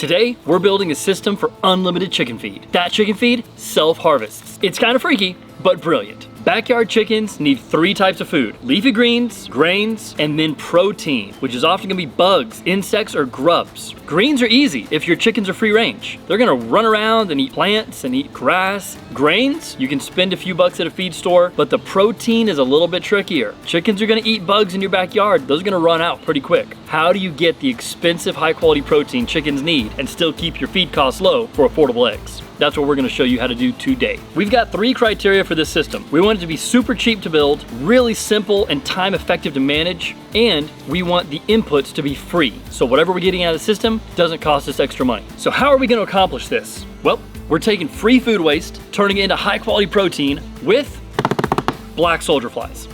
Today, we're building a system for unlimited chicken feed. That chicken feed self-harvests. It's kind of freaky, but brilliant. Backyard chickens need 3 types of food: leafy greens, grains, and then protein, which is often gonna be bugs, insects, or grubs. Greens are easy if your chickens are free range. They're gonna run around and eat plants and eat grass. Grains, you can spend a few bucks at a feed store, but the protein is a little bit trickier. Chickens are gonna eat bugs in your backyard. Those are gonna run out pretty quick. How do you get the expensive, high quality protein chickens need and still keep your feed costs low for affordable eggs? That's what we're gonna show you how to do today. We've got 3 criteria for this system. We want it to be super cheap to build, really simple and time effective to manage, and we want the inputs to be free. So whatever we're getting out of the system doesn't cost us extra money. So how are we gonna accomplish this? Well, we're taking free food waste, turning it into high quality protein with black soldier flies.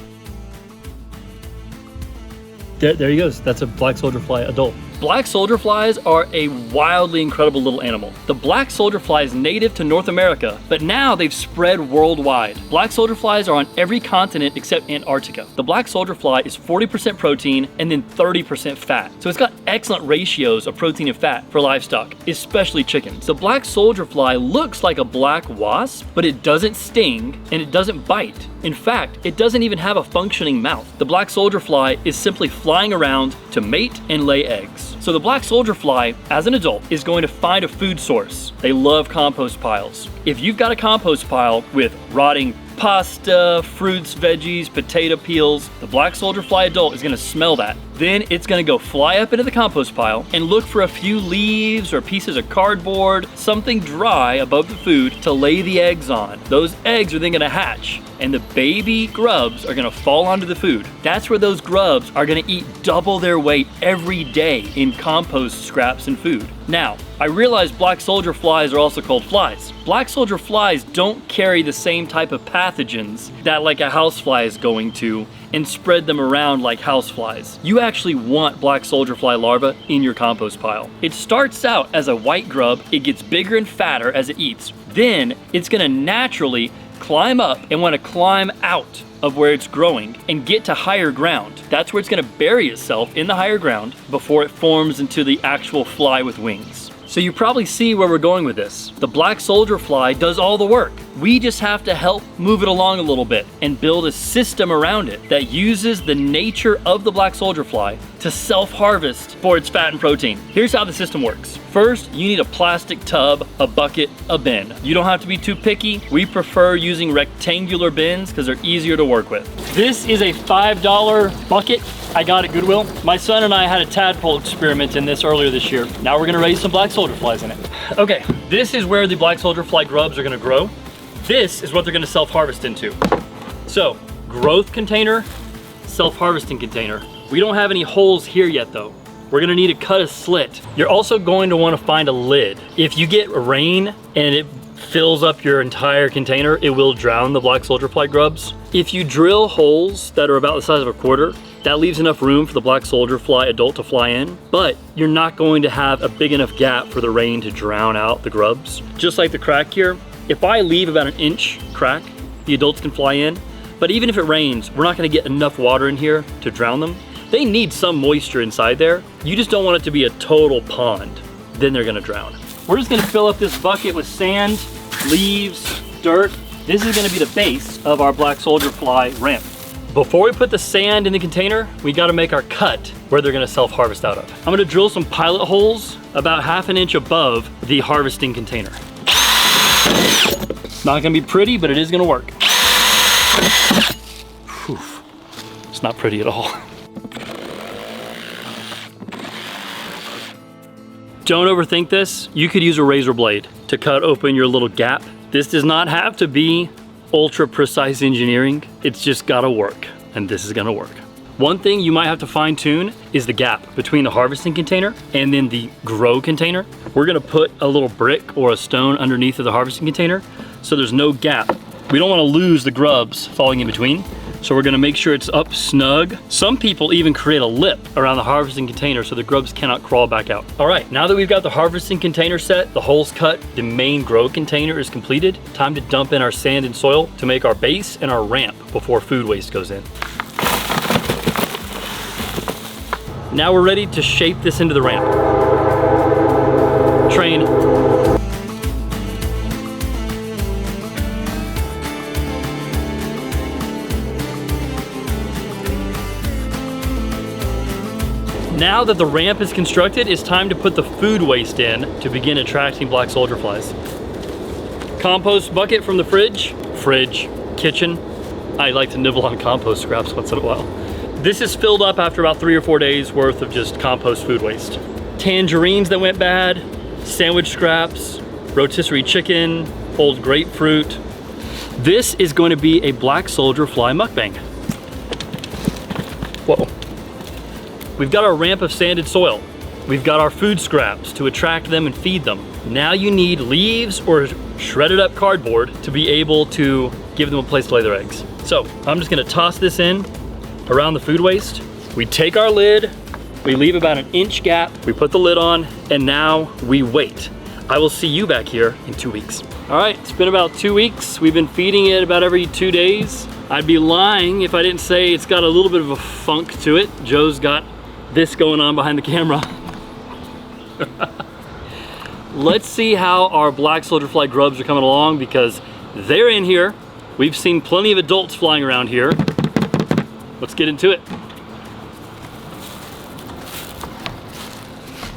There he goes. That's a black soldier fly adult. Black soldier flies are a wildly incredible little animal. The black soldier fly is native to North America, but now they've spread worldwide. Black soldier flies are on every continent except Antarctica. The black soldier fly is 40% protein and then 30% fat. So it's got excellent ratios of protein and fat for livestock, especially chickens. The black soldier fly looks like a black wasp, but it doesn't sting and it doesn't bite. In fact, it doesn't even have a functioning mouth. The black soldier fly is simply flying around to mate and lay eggs. So the black soldier fly, as an adult, is going to find a food source. They love compost piles. If you've got a compost pile with rotting pasta, fruits, veggies, potato peels, the black soldier fly adult is gonna smell that. Then it's gonna go fly up into the compost pile and look for a few leaves or pieces of cardboard, something dry above the food to lay the eggs on. Those eggs are then gonna hatch and the baby grubs are gonna fall onto the food. That's where those grubs are gonna eat double their weight every day in compost scraps and food. Now, I realize black soldier flies are also called flies. Black soldier flies don't carry the same type of pathogens that like a housefly is going to and spread them around like houseflies. You actually want black soldier fly larvae in your compost pile. It starts out as a white grub, it gets bigger and fatter as it eats. Then it's gonna naturally climb up and wanna climb out of where it's growing and get to higher ground. That's where it's gonna bury itself in the higher ground before it forms into the actual fly with wings. So you probably see where we're going with this. The black soldier fly does all the work. We just have to help move it along a little bit and build a system around it that uses the nature of the black soldier fly to self-harvest for its fat and protein. Here's how the system works. First, you need a plastic tub, a bucket, a bin. You don't have to be too picky. We prefer using rectangular bins because they're easier to work with. This is a $5 bucket I got at Goodwill. My son and I had a tadpole experiment in this earlier this year. Now we're gonna raise some black soldier flies in it. Okay, this is where the black soldier fly grubs are gonna grow. This is what they're gonna self-harvest into. So, growth container, self-harvesting container. We don't have any holes here yet though. We're gonna need to cut a slit. You're also going to wanna find a lid. If you get rain and it fills up your entire container, it will drown the black soldier fly grubs. If you drill holes that are about the size of a quarter, that leaves enough room for the black soldier fly adult to fly in, but you're not going to have a big enough gap for the rain to drown out the grubs. Just like the crack here, if I leave about an inch crack, the adults can fly in, but even if it rains, we're not gonna get enough water in here to drown them. They need some moisture inside there. You just don't want it to be a total pond. Then they're gonna drown. We're just gonna fill up this bucket with sand, leaves, dirt. This is gonna be the base of our black soldier fly ramp. Before we put the sand in the container, we gotta make our cut where they're gonna self-harvest out of. I'm gonna drill some pilot holes about ½ inch above the harvesting container. Not gonna be pretty, but it is gonna work. Whew. It's not pretty at all. Don't overthink this. You could use a razor blade to cut open your little gap. This does not have to be ultra precise engineering. It's just gotta work, and this is gonna work. One thing you might have to fine tune is the gap between the harvesting container and then the grow container. We're gonna put a little brick or a stone underneath of the harvesting container so there's no gap. We don't wanna lose the grubs falling in between. So we're gonna make sure it's up snug. Some people even create a lip around the harvesting container so the grubs cannot crawl back out. All right, now that we've got the harvesting container set, the holes cut, the main grow container is completed, time to dump in our sand and soil to make our base and our ramp before food waste goes in. Now we're ready to shape this into the ramp. train. Now that the ramp is constructed, it's time to put the food waste in to begin attracting black soldier flies. Compost bucket from the fridge, kitchen. I like to nibble on compost scraps once in a while. This is filled up after about 3 or 4 days worth of just compost food waste. Tangerines that went bad, sandwich scraps, rotisserie chicken, old grapefruit. This is going to be a black soldier fly mukbang. Whoa. We've got our ramp of sanded soil. We've got our food scraps to attract them and feed them. Now you need leaves or shredded up cardboard to be able to give them a place to lay their eggs. So I'm just gonna toss this in around the food waste. We take our lid, we leave about an inch gap, we put the lid on, and now we wait. I will see you back here in 2 weeks. All right, it's been about 2 weeks. We've been feeding it about every 2 days. I'd be lying if I didn't say it's got a little bit of a funk to it. Joe's got this going on behind the camera. Let's see how our black soldier fly grubs are coming along, because they're in here. We've seen plenty of adults flying around here. Let's get into it.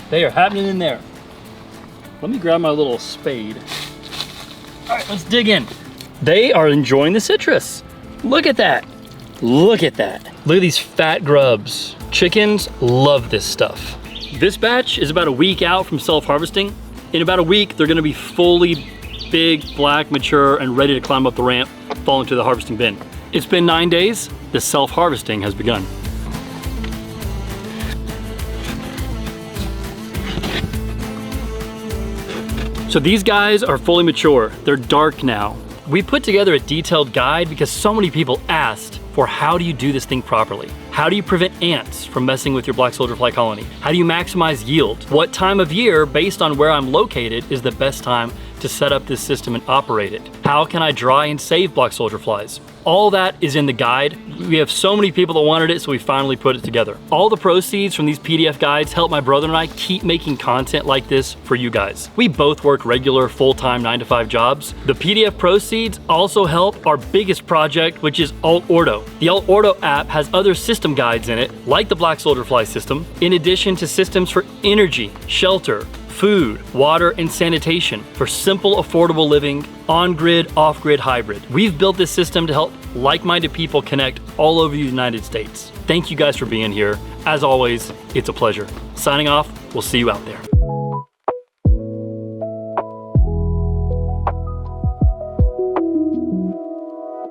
They are happening in there. Let me grab my little spade. All right, let's dig in. They are enjoying the citrus. Look at that. Look at that. Look at these fat grubs. Chickens love this stuff. This batch is about a week out from self-harvesting. In about a week, they're gonna be fully big, black, mature, and ready to climb up the ramp, fall into the harvesting bin. It's been 9 days. The self-harvesting has begun. So these guys are fully mature. They're dark now. We put together a detailed guide because so many people asked for how do you do this thing properly? How do you prevent ants from messing with your black soldier fly colony? How do you maximize yield? What time of year, based on where I'm located, is the best time to set up this system and operate it? How can I dry and save black soldier flies? All that is in the guide. We have so many people that wanted it, so we finally put it together. All the proceeds from these PDF guides help my brother and I keep making content like this for you guys. We both work regular full-time 9-to-5 jobs. The PDF proceeds also help our biggest project, which is Alt Ordo. The Alt Ordo app has other system guides in it, like the black soldier fly system, in addition to systems for energy, shelter, food, water, and sanitation for simple, affordable living, on-grid, off-grid hybrid. We've built this system to help like-minded people connect all over the United States. Thank you guys for being here. As always, it's a pleasure. Signing off, we'll see you out there.